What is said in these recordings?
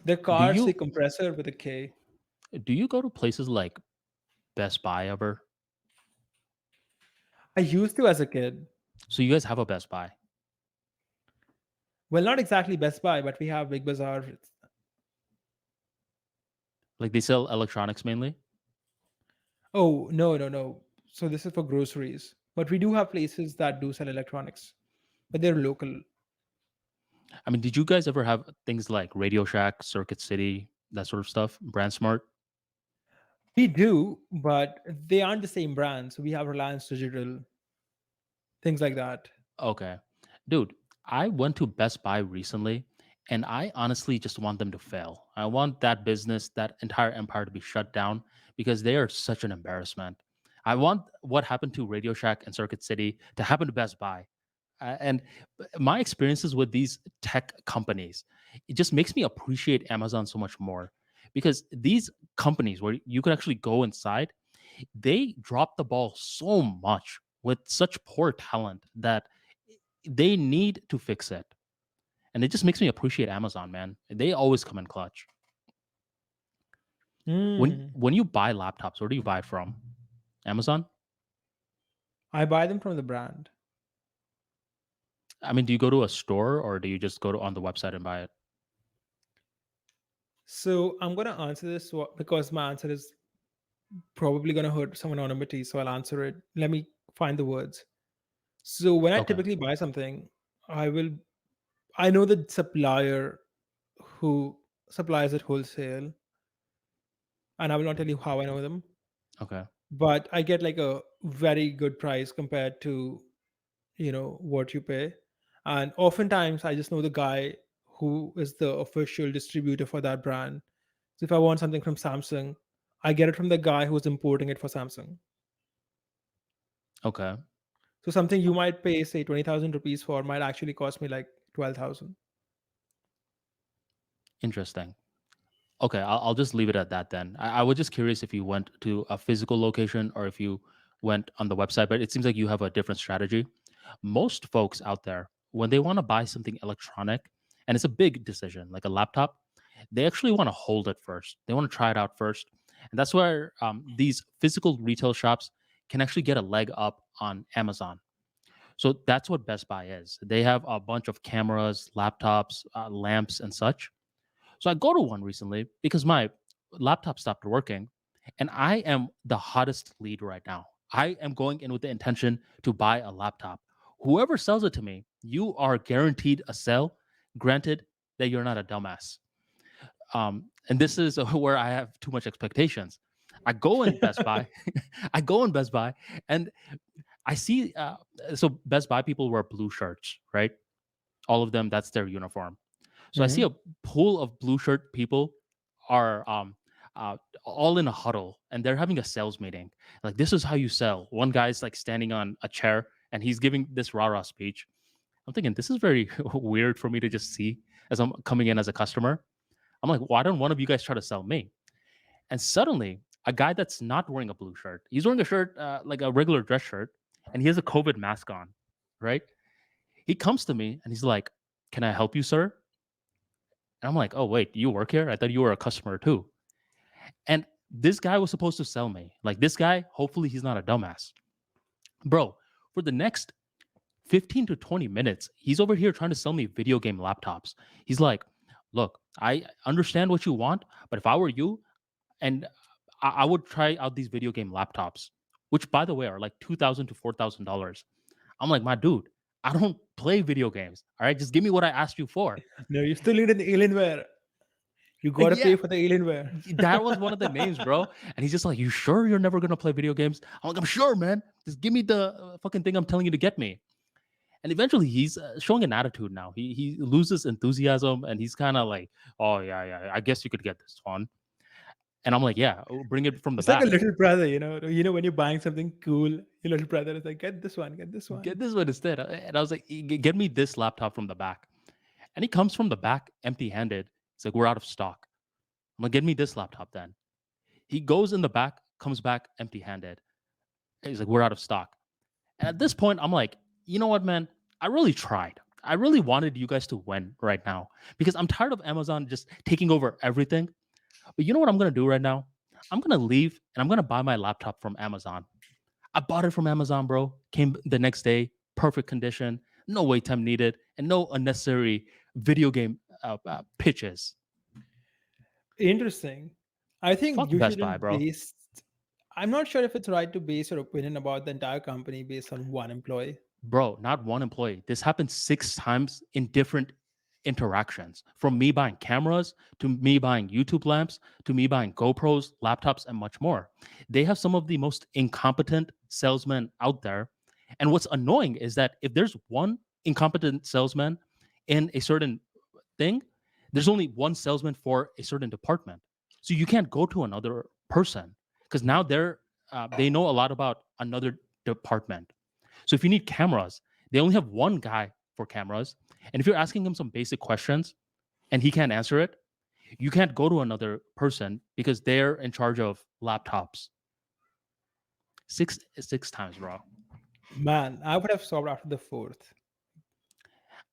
The Do car's the you compressor with a K. do you go to places like Best Buy ever? I used to as a kid. So you guys have a Best Buy. Well, not exactly Best Buy, but we have Big Bazaar. Like they sell electronics mainly? Oh, no, no, no. So this is for groceries. But we do have places that do sell electronics, but they're local. I mean, did you guys ever have things like Radio Shack, Circuit City, that sort of stuff? Brand Smart? We do, but they aren't the same brand. So we have Reliance Digital, things like that. Okay. Dude, I went to Best Buy recently and I honestly just want them to fail. I want that business, that entire empire to be shut down because they are such an embarrassment. I want what happened to Radio Shack and Circuit City to happen to Best Buy. And my experiences with these tech companies, it just makes me appreciate Amazon so much more because these companies where you could actually go inside, they drop the ball so much with such poor talent that they need to fix it. And it just makes me appreciate Amazon, man. They always come in clutch. When Hmm. when you buy laptops, where do you buy it from? Amazon? I buy them from the brand. I mean, do you go to a store or do you just go to on the website and buy it? So I'm going to answer this because my answer is probably going to hurt some anonymity. So I'll answer it. Let me find the words. So when I Okay. typically buy something, I will, I know the supplier who supplies at wholesale, and I will not tell you how I know them, Okay. but I get like a very good price compared to, what you pay. And oftentimes I just know the guy who is the official distributor for that brand. So if I want something from Samsung, I get it from the guy who's importing it for Samsung. Okay. So something you might pay say 20,000 rupees for might actually cost me like 12,000. Interesting. Okay, I'll just leave it at that then. I was just curious if you went to a physical location or if you went on the website, but it seems like you have a different strategy. Most folks out there, when they want to buy something electronic, and it's a big decision, like a laptop, they actually want to hold it first. They want to try it out first. And that's where these physical retail shops can actually get a leg up on Amazon. So that's what Best Buy is. They have a bunch of cameras, laptops, lamps, and such. So I go to one recently because my laptop stopped working and I am the hottest lead right now. I am going in with the intention to buy a laptop. Whoever sells it to me, you are guaranteed a sale, granted that you're not a dumbass. And this is where I have too much expectations. I go in Best Buy, I go in Best Buy, and I see. So Best Buy people wear blue shirts, right? All of them, that's their uniform. So I see a Mhm. pool of blue shirt people are all in a huddle and they're having a sales meeting. Like, this is how you sell. One guy's like standing on a chair and he's giving this rah rah speech. I'm thinking this is very weird for me to just see as I'm coming in as a customer. I'm like, why don't one of you guys try to sell me? And suddenly, a guy that's not wearing a blue shirt, he's wearing a shirt like a regular dress shirt, and he has a COVID mask on, right? He comes to me and he's like, "Can I help you, sir?" And I'm like, "Oh, wait, you work here? I thought you were a customer too." And this guy was supposed to sell me. Like, this guy, hopefully he's not a dumbass. Bro, for the next 15 to 20 minutes, he's over here trying to sell me video game laptops. He's like, "Look, I understand what you want, but if I were you, and I would try out these video game laptops, which by the way are like $2,000 to $4,000." I'm like, "My dude, I don't play video games. All right, just give me what I asked you for." No, you still need an Alienware. You got to pay Yeah, for the Alienware. that was one of the names, bro. And he's just like, "You sure you're never gonna play video games?" I'm like, "I'm sure, man. Just give me the fucking thing I'm telling you to get me." And eventually, he's showing an attitude now. He loses enthusiasm, and he's kind of like, "Oh yeah, yeah, I guess you could get this one." And I'm like, "Yeah, bring it from the It's like a back. little brother, when you're buying something cool, your little brother is like, get this one, get this Get one. this one instead." And I was like, Get me this laptop from the back." And he comes from the back empty handed. He's like, "We're out of stock." I'm like, "Get me this laptop then." He goes in the back, comes back empty handed. He's like, "We're out of stock." And at this point, I'm like, "You know what, man? I really tried. I really wanted you guys to win right now because I'm tired of Amazon just taking over everything. But you know what I'm gonna do right now? I'm gonna leave and I'm gonna buy my laptop from Amazon. I bought it from Amazon, bro. Came the next day, perfect condition, no wait time needed, and no unnecessary video game pitches. Interesting. I think Fuck you Best Buy, shouldn't bro. base. I'm not sure if it's right to base your opinion about the entire company based on one employee. Bro, not one employee. This happened 6 times in different interactions. From me buying cameras to me buying YouTube lamps to me buying GoPros, laptops, and much more. They have some of the most incompetent salesmen out there. And what's annoying is that if there's one incompetent salesman in a certain thing, there's only one salesman for a certain department. So you can't go to another person because now they know a lot about another department. So if you need cameras, they only have one guy for cameras. And if you're asking him some basic questions and he can't answer it, you can't go to another person because they're in charge of laptops. Six times, bro. Man, I would have stopped after the fourth.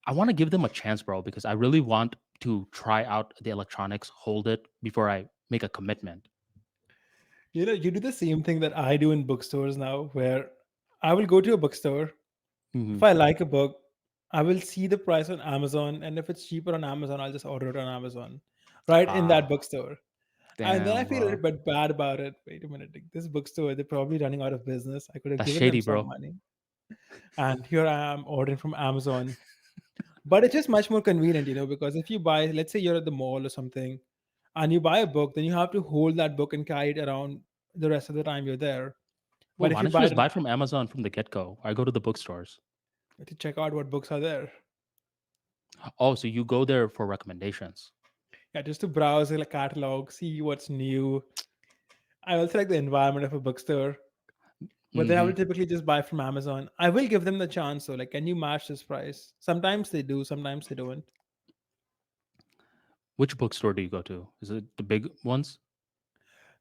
I want to give them a chance, bro, because I really want to try out the electronics, hold it before I make a commitment. You do the same thing that I do in bookstores now, where I will go to a bookstore. If Hmm. I like a book, I will see the price on Amazon, and if it's cheaper on Amazon, I'll just order it on Amazon, right in that Ah, bookstore. And then I damn, feel a bro. little bit bad about it. Wait a minute, like, this bookstore, they're probably running out of business. I could have That's given them shady, some bro. money, and here I am ordering from Amazon. But it's just much more convenient, because if you buy, let's say you're at the mall or something, and you buy a book, then you have to hold that book and carry it around the rest of the time you're there. Well, But if why you don't you buy it just buy from Amazon from the get go? I go to the bookstores. to check out what books are there, Oh, so you go there for recommendations. yeah, just to browse the catalog, see what's new. I also like the environment of a bookstore, but then I Hmm. will typically just buy from Amazon. I will give them the chance, so like, can you match this price? Sometimes they do, sometimes they don't. Which bookstore do you go to? Is it the big ones?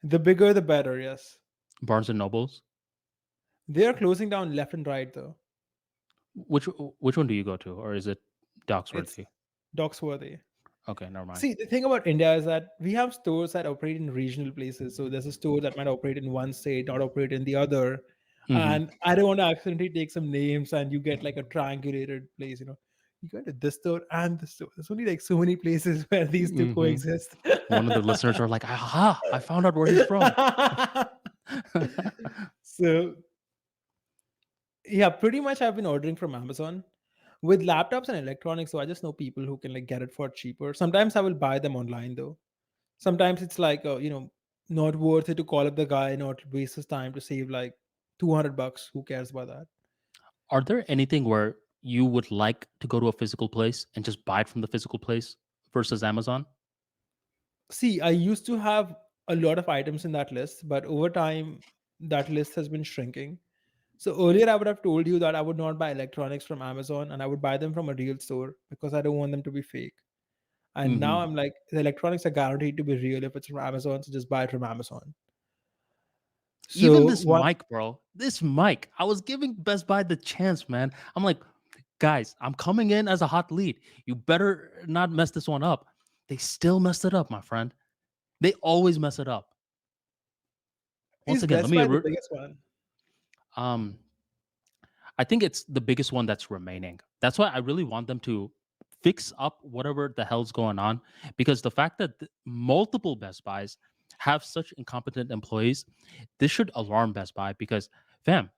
The bigger, the better. Yes, Barnes and Nobles? they are closing down left and right though. Which which one do you go to, or is it It's Docksworthy? Docksworthy. Okay, never mind. See, the thing about India is that we have stores that operate in regional places. So there's a store that might operate in one state, not operate in the other. Hmm. And I don't want to accidentally take some names and you get like a triangulated place, You go to this store and this store. There's only like so many places where these two Hmm. coexist. One of the listeners are like, "Aha! I found out where he's from." So yeah, pretty much I've been ordering from Amazon. With laptops and electronics, so I just know people who can like get it for cheaper. Sometimes I will buy them online though. Sometimes it's like not worth it to call up the guy, not waste his time to save like $200. Who cares about that? Are there anything where you would like to go to a physical place and just buy it from the physical place versus Amazon? See, I used to have a lot of items in that list, but over time that list has been shrinking. So earlier I would have told you that I would not buy electronics from Amazon and I would buy them from a real store because I don't want them to be fake. And now Hmm. I'm like, the electronics are guaranteed to be real if it's from Amazon, so just buy it from Amazon. Even So this one mic, bro. This mic. I was giving Best Buy the chance, man. I'm like, guys, I'm coming in as a hot lead. You better not mess this one up. They still messed it up, my friend. They always mess it up. Once is again, let Best me. Buy the biggest one? Um, I think it's the biggest one that's remaining. That's why I really want them to fix up whatever the hell's going on, because the fact that multiple Best Buys have such incompetent employees, this should alarm Best Buy because, fam,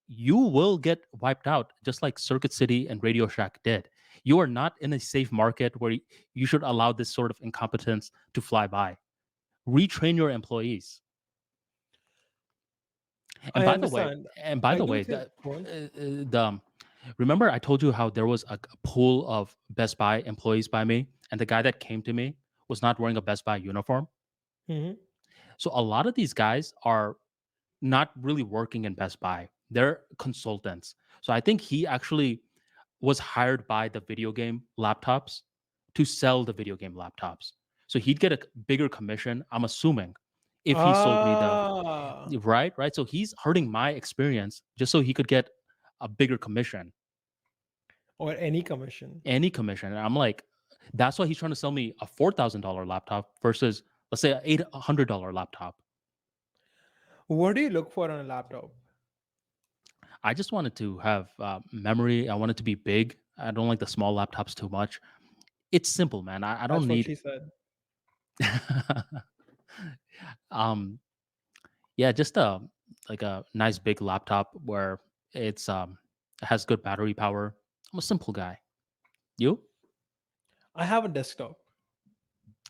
you will get wiped out just like Circuit City and Radio Shack did. You are not in a safe market where you should allow this sort of incompetence to fly by. Retrain your employees. And I by the way, understand. and by I the do way, think one. the remember I told you how there was a pool of Best Buy employees by me, and the guy that came to me was not wearing a Best Buy uniform. Mhm. So a lot of these guys are not really working in Best Buy. They're consultants. So I think he actually was hired by the video game laptops to sell the video game laptops. So he'd get a bigger commission, I'm assuming, if he sold me the Ah, right. So he's hurting my experience just so he could get a bigger commission. or any commission. any commission. And I'm like, that's why he's trying to sell me a $4,000 laptop versus, let's say, a $800 laptop. What do you look for on a laptop? I just wanted to have memory. I want it to be big. I don't like the small laptops too much. It's simple, man. I don't That's what need. she said. um, yeah, just a like a nice big laptop where it has good battery power. I'm a simple guy. You? I have a desktop.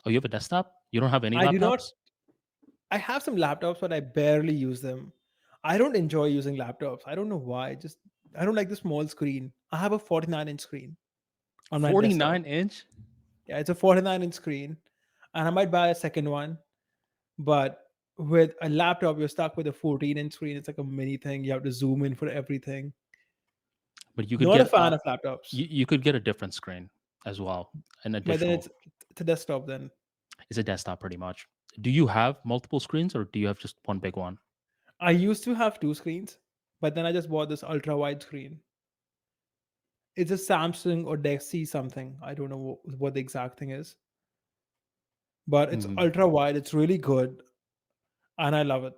Oh, you have a desktop? You don't have any I do not. laptops? I have some laptops, but I barely use them. I don't enjoy using laptops. I don't know why. Just I don't like the small screen. I have a 49-inch screen on my desktop. 49-inch? Yeah, it's a 49-inch screen, and I might buy a second one. But with a laptop, you're stuck with a 14-inch screen. It's like a mini thing. You have to zoom in for everything. But you could Not a get fan of laptops. you could get a different screen as well, an But then additional. it's a desktop then. It's a desktop pretty much. Do you have multiple screens or do you have just one big one? I used to have two screens, but then I just bought this ultra wide screen. It's a Samsung or Dexy something. I don't know what the exact thing is, but it's Mhm. ultra wide. It's really good, and I love it.